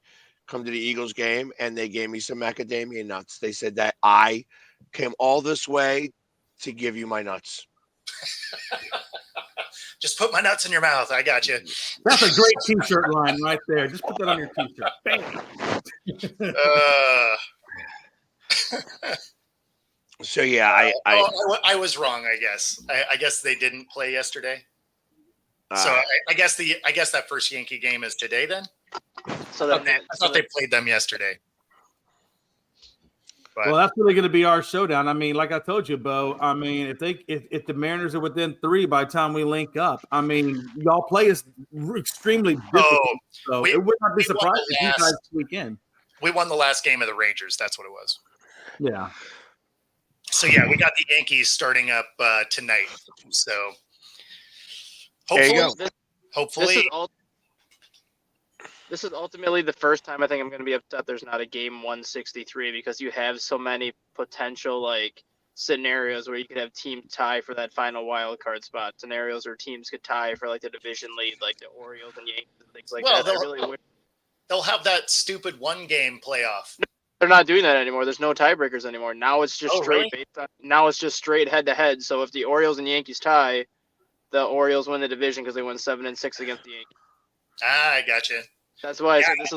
come to the Eagles game, and they gave me some macadamia nuts. They said that I came all this way to give you my nuts. Just put my nuts in your mouth. I got you. That's a great T-shirt line right there. Just put that on your T-shirt. Bam. So yeah, I was wrong. I guess. I guess they didn't play yesterday. So I guess that first Yankee game is today then. So then I thought they played them yesterday. But, well, that's really going to be our showdown. I mean, like I told you, Bo. I mean, if the Mariners are within 3 by the time we link up, I mean, y'all play is extremely difficult. So it would not be surprising if you guys weekend. We won the last game of the Rangers. That's what it was. Yeah. So yeah, we got the Yankees starting up tonight. So hopefully, this is ultimately the first time I think I'm going to be upset there's not a game 163 because you have so many potential like scenarios where you could have team tie for that final wild card spot. Scenarios where teams could tie for like the division lead, like the Orioles and Yankees and things like that. They'll have that stupid 1-game playoff. They're not doing that anymore. There's no tiebreakers anymore. Now it's just now it's just straight head to head. So if the Orioles and Yankees tie, the Orioles win the division because they won 7-6 against the Yankees. I gotcha. That's why I said this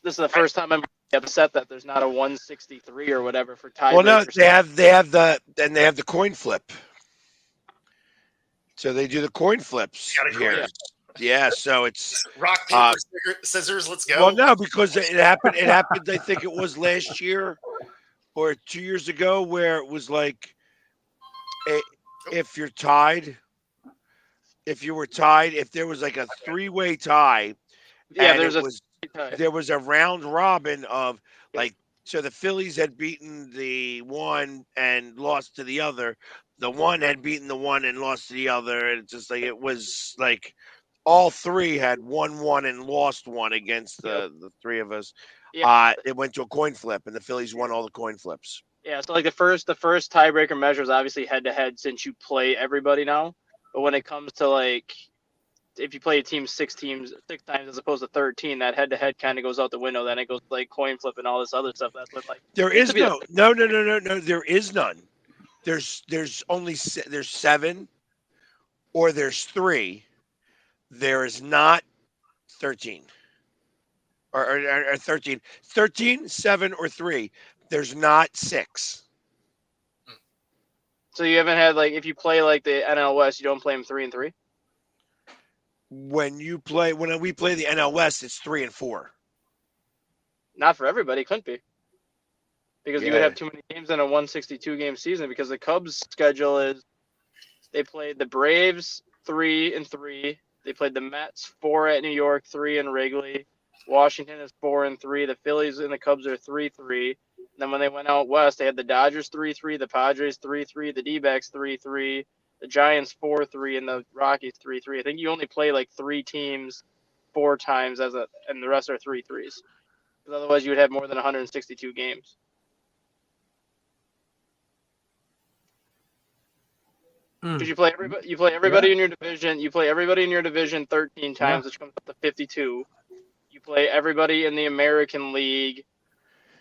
is the first time I'm upset that there's not a 163 or whatever for tiebreakers. Well, no, they have the coin flip. So they do the coin flips here. Yeah, so it's rock, paper, scissors. Let's go. Well, no, because it happened. It happened. I think it was last year or 2 years ago, where it was like, if you were tied, if there was like a 3-way tie, there was a round robin of like, so the Phillies had beaten the one and lost to the other. The one had beaten the one and lost to the other, and it's just like it was like. All 3 had won 1 and lost 1 against the 3 of us. Yeah. It went to a coin flip, and the Phillies won all the coin flips. Yeah, so like the first tiebreaker measure is obviously head to head since you play everybody now. But when it comes to like if you play a team 6 times as opposed to 13, that head to head kind of goes out the window. Then it goes like coin flip and all this other stuff. That's what like there is no. There is none. There's only 7, or there's 3. There is not 13 or 13. 13, 7, or 3. There's not 6. So you haven't had like if you play like the NL West, you don't play them 3 and 3. When we play the NL West, it's 3 and 4. Not for everybody, couldn't be. Because you would have too many games in a 162 game season. Because the Cubs' schedule is they played the Braves 3 and 3. They played the Mets 4 at New York, 3 in Wrigley. Washington is 4 and 3. The Phillies and the Cubs are 3-3. Then when they went out west, they had the Dodgers 3-3, the Padres 3-3, the D-backs 3-3, the Giants 4-3, and the Rockies 3-3. I think you only play like 3 teams 4 times and the rest are 3-3s. Because otherwise, you would have more than 162 games. Because you play everybody in your division. You play everybody in your division 13 times, which comes up to 52. You play everybody in the American League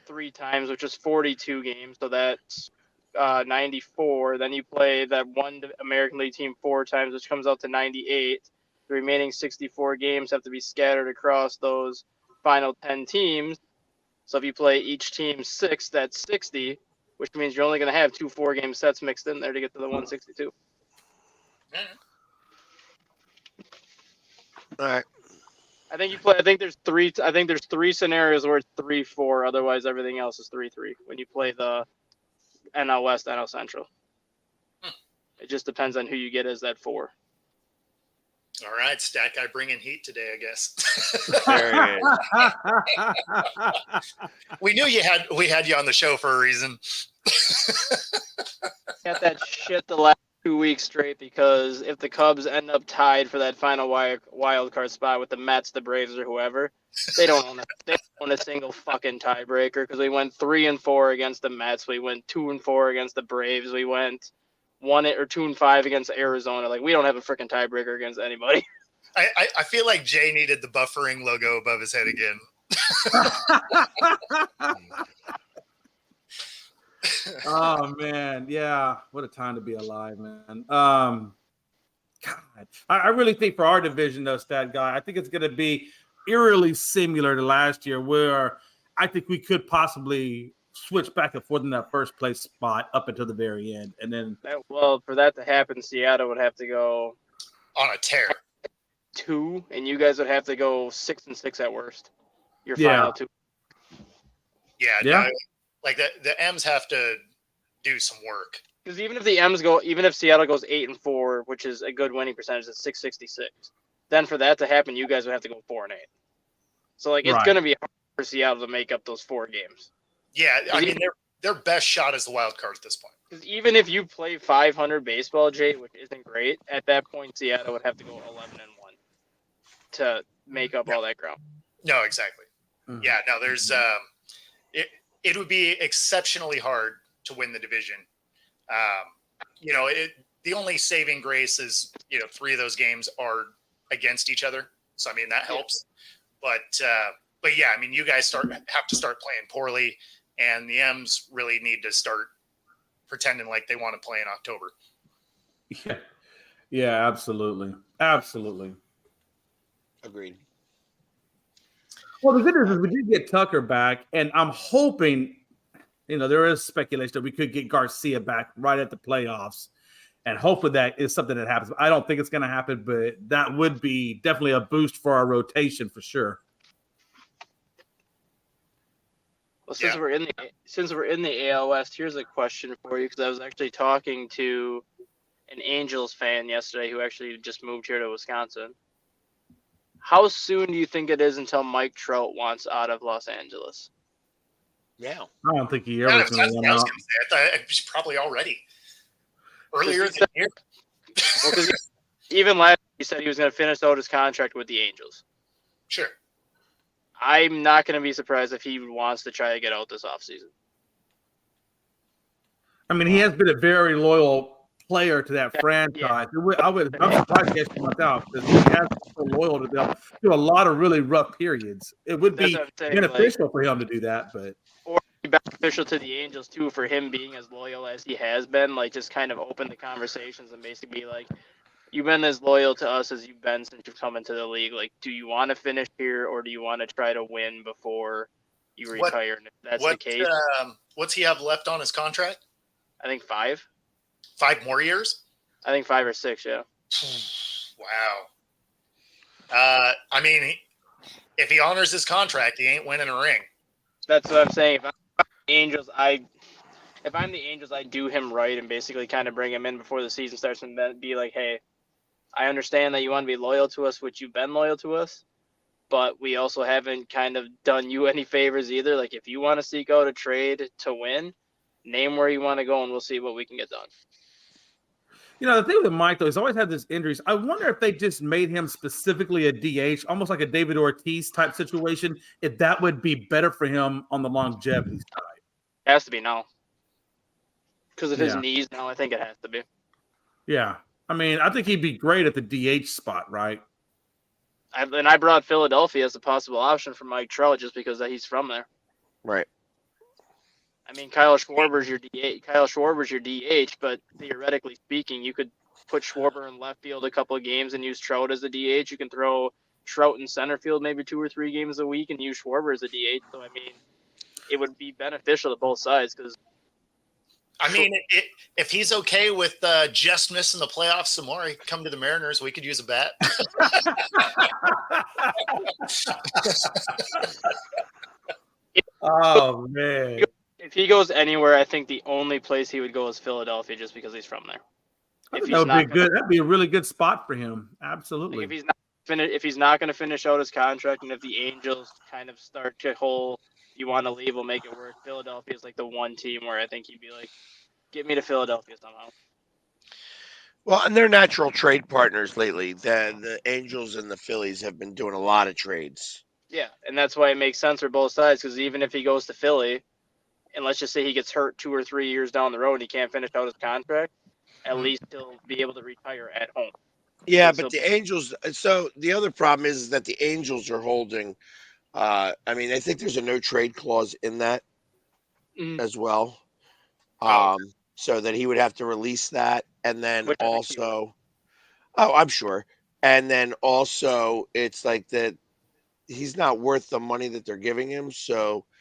3 times, which is 42 games. So that's 94. Then you play that one American League team 4 times, which comes out to 98. The remaining 64 games have to be scattered across those final 10 teams. So if you play each team 6, that's 60, which means you're only going to have 2 4-game sets mixed in there to get to the 162. All right. I think there's 3 scenarios where it's 3-4. Otherwise, everything else is 3-3 when you play the NL West, NL Central. It just depends on who you get as that 4. All right, Stat Guy bringing heat today, I guess. There it is. We knew we had you on the show for a reason. Got that shit the last 2 weeks straight because if the Cubs end up tied for that final wild card spot with the Mets, the Braves, or whoever, they don't own a single fucking tiebreaker because we went 3-4 against the Mets, we went 2-4 against the Braves, we went 2-5 against Arizona. Like we don't have a freaking tiebreaker against anybody. I feel like Jay needed the buffering logo above his head again. Oh man, yeah, what a time to be alive, man. God, I really think for our division though, Stat Guy, I think it's going to be eerily similar to last year, where I think we could possibly switch back and forth in that first place spot up until the very end, and then for that to happen, Seattle would have to go on a tear. 2, and you guys would have to go 6-6 at worst. Your Yeah. final 2. Yeah. Yeah. No, like the M's have to do some work. Because even if Seattle goes 8-4, which is a good winning percentage, it's 666. Then for that to happen, you guys would have to go 4-8. So like it's gonna be hard for Seattle to make up those 4 games. Yeah, I mean their best shot is the wild card at this point. Because even if you play 500 baseball, Jay, which isn't great, at that point Seattle would have to go 11-1 to make up all that ground. No, exactly. Mm-hmm. Yeah, no, there's it would be exceptionally hard to win the division. The only saving grace is 3 of those games are against each other, so I mean that helps. But yeah, I mean you guys have to start playing poorly, and the M's really need to start pretending like they want to play in October. Yeah, absolutely. Agreed. Well, the good news is we did get Tucker back, and I'm hoping, there is speculation that we could get Garcia back right at the playoffs, and hopefully that is something that happens. I don't think it's going to happen, but that would be definitely a boost for our rotation for sure. Well, since we're in the AL West, here's a question for you, because I was actually talking to an Angels fan yesterday who actually just moved here to Wisconsin. How soon do you think it is until Mike Trout wants out of Los Angeles? Yeah. I don't think he ever is going to run out. It was probably already earlier in the year. Well, because even last year, he said he was going to finish out his contract with the Angels. Sure. I'm not going to be surprised if he wants to try to get out this offseason. I mean, he has been a very loyal player to that franchise. Yeah. I'm surprised he actually went out, because he has been so loyal to them through a lot of really rough periods. It would be beneficial for him to do that, but or beneficial to the Angels too, for him being as loyal as he has been. Like, just kind of open the conversations and basically be like, you've been as loyal to us as you've been since you've come into the league. Like, do you want to finish here, or do you want to try to win before you retire? And if that's the case, what's he have left on his contract? I think 5. 5 more years? I think 5 or 6, yeah. Wow. I mean, if he honors his contract, he ain't winning a ring. That's what I'm saying. If I'm the Angels, I do him right and basically kind of bring him in before the season starts and then be like, hey, I understand that you want to be loyal to us, which you've been loyal to us, but we also haven't kind of done you any favors either. Like, if you want to seek out a trade to win, name where you want to go, and we'll see what we can get done. The thing with Mike, though, he's always had this injuries. I wonder if they just made him specifically a DH, almost like a David Ortiz type situation, if that would be better for him on the longevity side. It has to be now. Because of his knees now, I think it has to be. Yeah. I mean, I think he'd be great at the DH spot, right? I brought Philadelphia as a possible option for Mike Trout just because he's from there. Right. I mean, Kyle Schwarber's your DH, but theoretically speaking, you could put Schwarber in left field a couple of games and use Trout as a DH. You can throw Trout in center field maybe 2 or 3 games a week and use Schwarber as a DH. So, I mean, it would be beneficial to both sides because. I mean, if he's okay with just missing the playoffs some more, he can come to the Mariners. We could use a bat. Oh, man. If he goes anywhere, I think the only place he would go is Philadelphia just because he's from there. That'd be a really good spot for him. Absolutely. Like if he's not going to finish out his contract, and if the Angels kind of start to you want to leave, we'll make it work. Philadelphia is like the one team where I think he'd be like, get me to Philadelphia somehow. Well, and they're natural trade partners lately. The Angels and the Phillies have been doing a lot of trades. Yeah, and that's why it makes sense for both sides, because even if he goes to Philly, and let's just say he gets hurt 2 or 3 years down the road and he can't finish out his contract, at least he'll be able to retire at home. Yeah, but the Angels – so the other problem is that the Angels are holding I think there's a no-trade clause in that as well. So that he would have to release that. And then also – I'm sure. And then also it's like that he's not worth the money that they're giving him, so –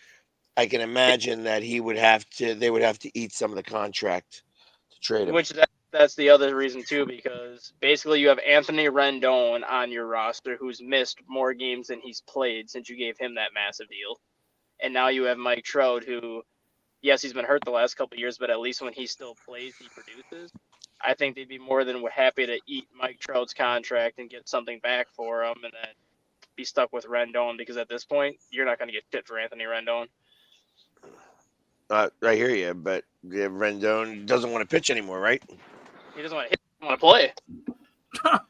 I can imagine that they would have to eat some of the contract to trade him. Which that's the other reason too, because basically you have Anthony Rendon on your roster who's missed more games than he's played since you gave him that massive deal, and now you have Mike Trout, who, yes, he's been hurt the last couple of years, but at least when he still plays, he produces. I think they'd be more than happy to eat Mike Trout's contract and get something back for him, and then be stuck with Rendon, because at this point you're not going to get shit for Anthony Rendon. I hear you, but Rendon doesn't want to pitch anymore, right? He doesn't want to hit. He doesn't want to play.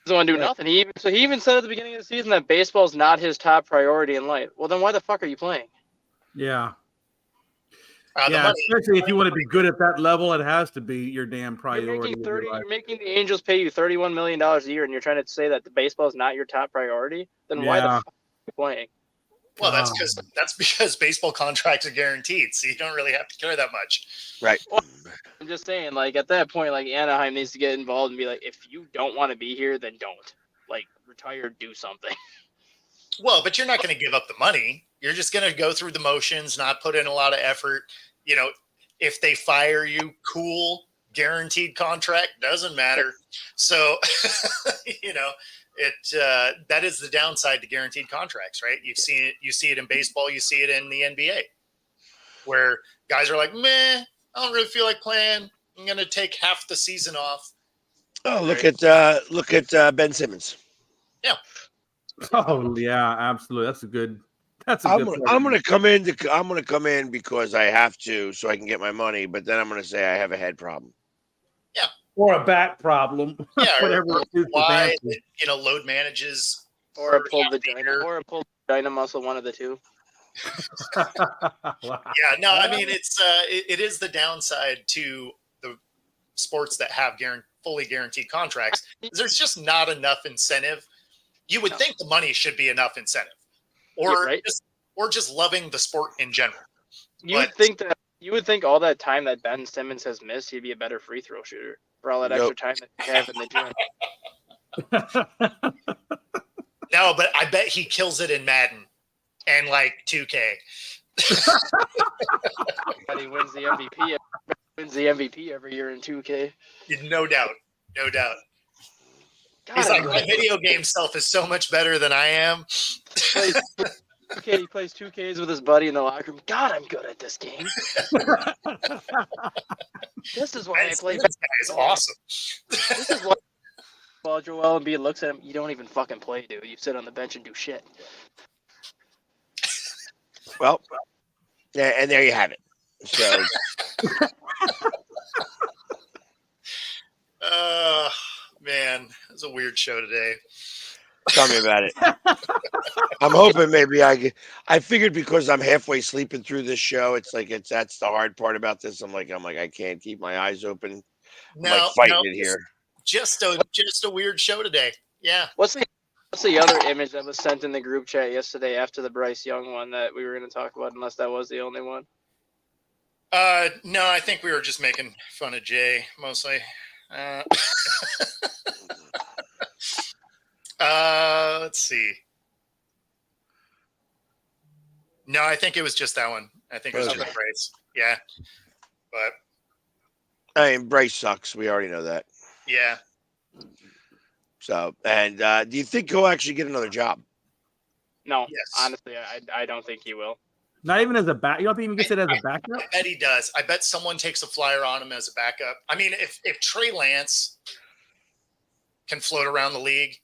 Doesn't want to do nothing. He even said at the beginning of the season that baseball is not his top priority in life. Well, then why the fuck are you playing? Yeah. Especially if you want to be good at that level, it has to be your damn priority. You're making the Angels pay you $31 million a year, and you're trying to say that the baseball is not your top priority? Then why the fuck are you playing? Well, that's because baseball contracts are guaranteed, so you don't really have to care that much. Right. Well, I'm just saying, like, at that point, like, Anaheim needs to get involved and be like, if you don't want to be here, then don't. Like, retire, do something. Well, but you're not going to give up the money. You're just going to go through the motions, not put in a lot of effort. You know, if they fire you, cool, guaranteed contract, doesn't matter. So, you know, that is the downside to guaranteed contracts, right? You see it in baseball, you see it in the NBA, where guys are like, meh, I don't really feel like playing. I'm going to take half the season off. Oh, look at Ben Simmons. Yeah. Oh yeah, absolutely. I'm gonna come in because I have to, so I can get my money. But then I'm gonna say I have a head problem. Yeah. Or a back problem. Yeah. Whatever. Why load manages, or a pulled vagina muscle, one of the two. Wow. Yeah. No, I mean it is the downside to the sports that have fully guaranteed contracts. There's just not enough incentive. You would think the money should be enough incentive, or just loving the sport in general. You would think all that time that Ben Simmons has missed, he'd be a better free throw shooter for all that extra time that you have in the gym. No, but I bet he kills it in Madden and like 2K. But he wins the MVP every year in 2K. No doubt. God, he's like, my video game self is so much better than I am. He plays 2Ks with his buddy in the locker room. God, I'm good at this game. This is why I play. This guy is awesome. This is why while Joel Embiid looks at him, you don't even fucking play, dude. You sit on the bench and do shit. Well, yeah, and there you have it. So. Man, it was a weird show today. Tell me about it. I'm hoping maybe I figured because I'm halfway sleeping through this show, that's the hard part about this. I'm like I can't keep my eyes open. I'm fighting it here. Just a weird show today. Yeah. What's the other image that was sent in the group chat yesterday after the Bryce Young one that we were going to talk about, unless that was the only one? No, I think we were just making fun of Jay mostly. Let's see. No, I think it was just that one. I think it was just Bryce. Yeah. But I mean, Bryce sucks. We already know that. Yeah. So, and do you think he'll actually get another job? No. Yes. Honestly, I don't think he will. Not even as a back. You don't think he gets it as a backup? I bet he does. I bet someone takes a flyer on him as a backup. I mean, if Trey Lance can float around the league.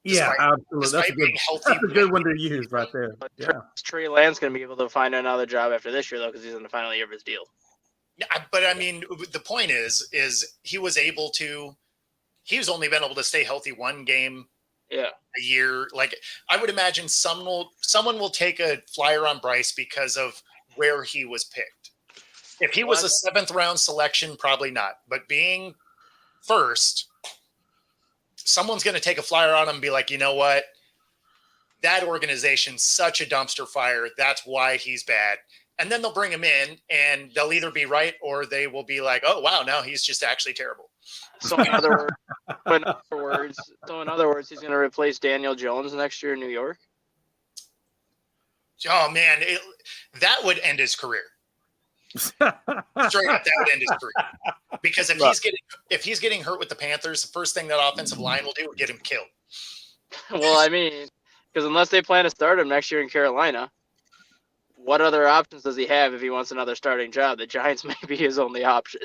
Yeah, absolutely. That's a good one to use right there. Yeah. Trey Lance going to be able to find another job after this year, though, because he's in the final year of his deal. Yeah, but I mean, the point is he was able to. He's only been able to stay healthy one game a year. Like, I would imagine someone will take a flyer on Bryce because of where he was picked. If he was a 7th round selection, probably not. But being first, someone's going to take a flyer on him and be like, you know what? That organization's such a dumpster fire. That's why he's bad. And then they'll bring him in, and they'll either be right or they will be like, oh, wow, no, he's just actually terrible. So in other words, he's going to replace Daniel Jones next year in New York? Oh, man, that would end his career. Straight up, that would end his career. Because if he's getting hurt with the Panthers, the first thing that offensive line will do is get him killed. Well, I mean, because unless they plan to start him next year in Carolina, what other options does he have if he wants another starting job? The Giants may be his only option.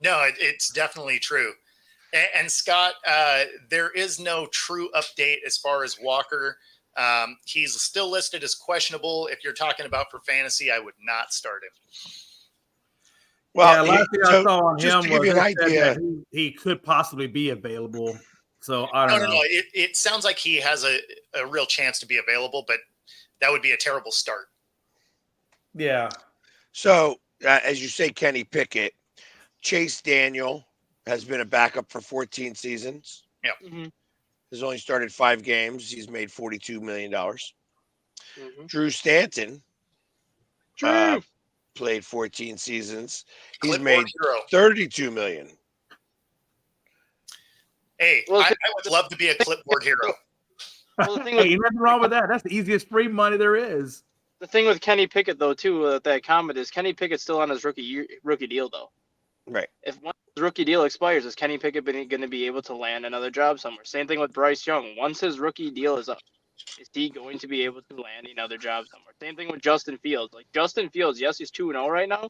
No, it's definitely true. And Scott, there is no true update as far as Walker. He's still listed as questionable. If you're talking about for fantasy, I would not start him. Well, last thing I saw on him was that he could possibly be available. So I don't know. No. It sounds like he has a real chance to be available, but that would be a terrible start. Yeah. So, as you say, Kenny Pickett, Chase Daniel has been a backup for 14 seasons. Yeah. Mm-hmm. Has only started 5 games. He's made $42 million. Mm-hmm. Drew Stanton played 14 seasons. He's made $32 million. Hey, I would love to be a clipboard hero. Well, the thing hey, nothing wrong with that. That's the easiest free money there is. The thing with Kenny Pickett, though, too, that comment is Kenny Pickett's still on his rookie deal, though. Right. If once his rookie deal expires, is Kenny Pickett going to be able to land another job somewhere? Same thing with Bryce Young. Once his rookie deal is up, is he going to be able to land another job somewhere? Same thing with Justin Fields. Like Justin Fields, yes, he's 2-0 right now,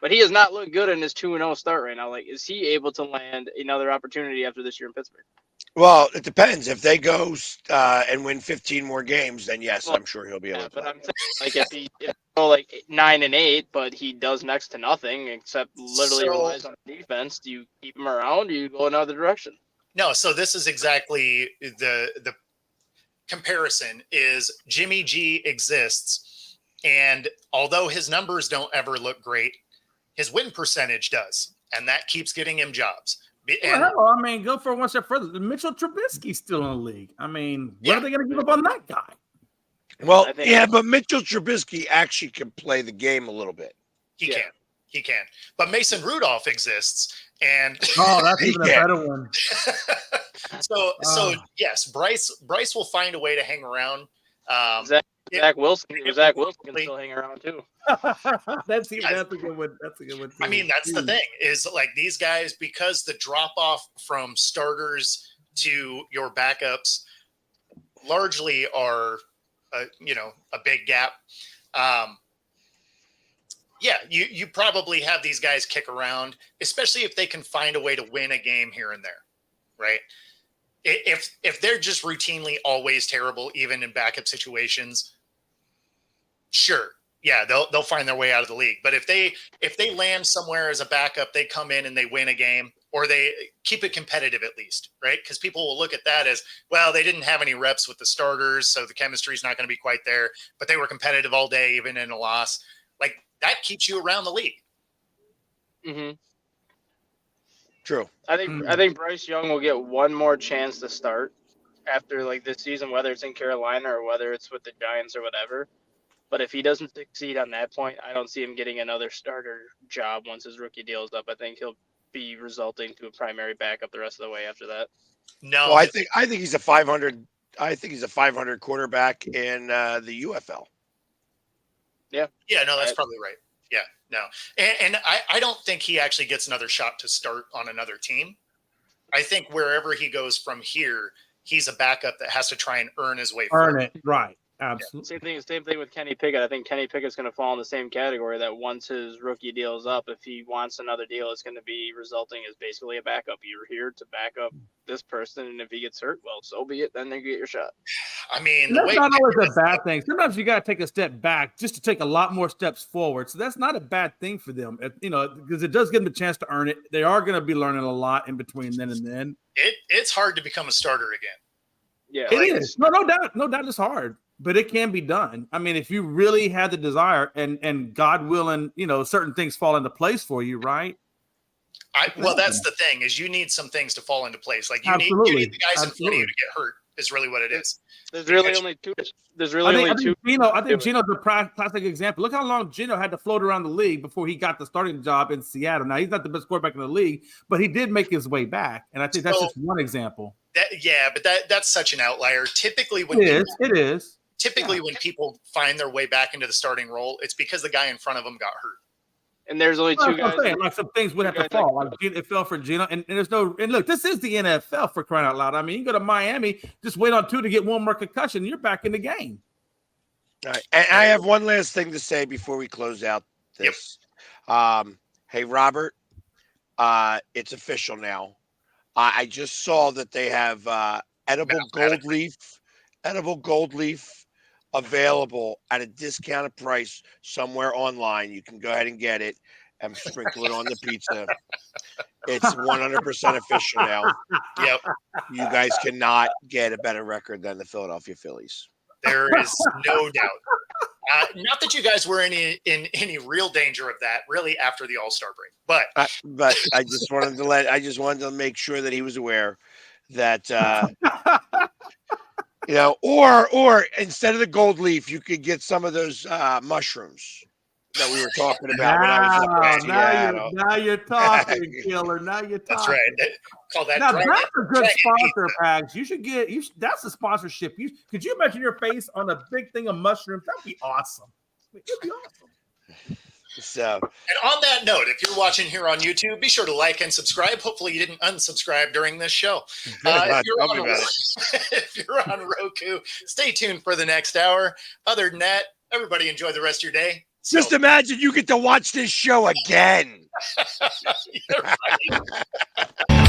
but he has not looked good in his 2-0 start right now. Like, is he able to land another opportunity after this year in Pittsburgh? Well, it depends. If they go and win 15 more games, then yes, I'm sure he'll be able to. But I'm saying, like, if he go like 9-8, but he does next to nothing except literally relies on defense, do you keep him around? Or do you go another direction? No. So this is exactly the comparison. Is Jimmy G exists, and although his numbers don't ever look great, his win percentage does, and that keeps getting him jobs. I mean, go for one step further. Mitchell Trubisky's still in the league. I mean, what are they going to give up on that guy? Well, but Mitchell Trubisky actually can play the game a little bit. He can. But Mason Rudolph exists, and that's even a better one. So yes, Bryce will find a way to hang around. Zach Wilson can still hang around too. That's a good one. That's a good one too. I mean, that's the thing is like these guys, because the drop off from starters to your backups largely are, a big gap. You probably have these guys kick around, especially if they can find a way to win a game here and there, right? If they're just routinely always terrible, even in backup situations, sure, yeah, they'll find their way out of the league. But if they land somewhere as a backup, they come in and they win a game, or they keep it competitive at least, right? Because people will look at that as, well, they didn't have any reps with the starters, so the chemistry is not going to be quite there. But they were competitive all day, even in a loss. Like that keeps you around the league. Mm-hmm. True. I think Bryce Young will get one more chance to start after like this season, whether it's in Carolina or whether it's with the Giants or whatever. But if he doesn't succeed on that point, I don't see him getting another starter job once his rookie deal is up. I think he'll be resulting to a primary backup the rest of the way after that. No, well, I think he's a 500. I think he's a 500 quarterback in the UFL. Yeah. Yeah. No, that's probably right. Yeah. No. And I don't think he actually gets another shot to start on another team. I think wherever he goes from here, he's a backup that has to try and earn his way. Earn it. Right. Absolutely. Same thing with Kenny Pickett. I think Kenny Pickett's going to fall in the same category that once his rookie deal is up, if he wants another deal, it's going to be resulting as basically a backup. You're here to back up this person, and if he gets hurt, well, so be it. Then you get your shot. I mean, that's not always a bad thing. Sometimes you got to take a step back just to take a lot more steps forward. So that's not a bad thing for them, because it does give them a chance to earn it. They are going to be learning a lot in between then and then. It's hard to become a starter again. Yeah, it is. No doubt it's hard. But it can be done. I mean, if you really had the desire and God willing, certain things fall into place for you, right? Well, that's the thing is you need some things to fall into place. Like you need the guys in front of you to get hurt is really what it is. There's really only two. I think Gino's a classic example. Look how long Gino had to float around the league before he got the starting job in Seattle. Now, he's not the best quarterback in the league, but he did make his way back. And I think that's just one example. But that's such an outlier. Typically, when it is. When people find their way back into the starting role, it's because the guy in front of them got hurt. and there's only two guys. Like some things would have to fall. Like it fell for Geno, and there's no. And look, this is the NFL for crying out loud. I mean, you go to Miami, just wait on 2 to get one more concussion, you're back in the game. All right, and I have one last thing to say before we close out this. Yep. Hey, Robert, it's official now. I just saw that they have edible gold leaf available at a discounted price somewhere online. You can go ahead and get it and sprinkle it on the pizza. It's 100% official now. Yep. You guys cannot get a better record than the Philadelphia Phillies. There is no doubt. Not that you guys were in any real danger of that, really, after the All-Star break. But I just wanted to make sure that he was aware that or instead of the gold leaf, you could get some of those mushrooms that we were talking about when I was up in Seattle. Now you're talking, Killer. Now you're talking. That's right. Call that. Now that's a good sponsor, Pags. You should get. That's a sponsorship. Could you imagine your face on a big thing of mushrooms? That'd be awesome. It'd be awesome. So, and on that note, if you're watching here on YouTube, be sure to like and subscribe. Hopefully, you didn't unsubscribe during this show. If you're on Roku, stay tuned for the next hour. Other than that, everybody enjoy the rest of your day. Just imagine you get to watch this show again. You're right.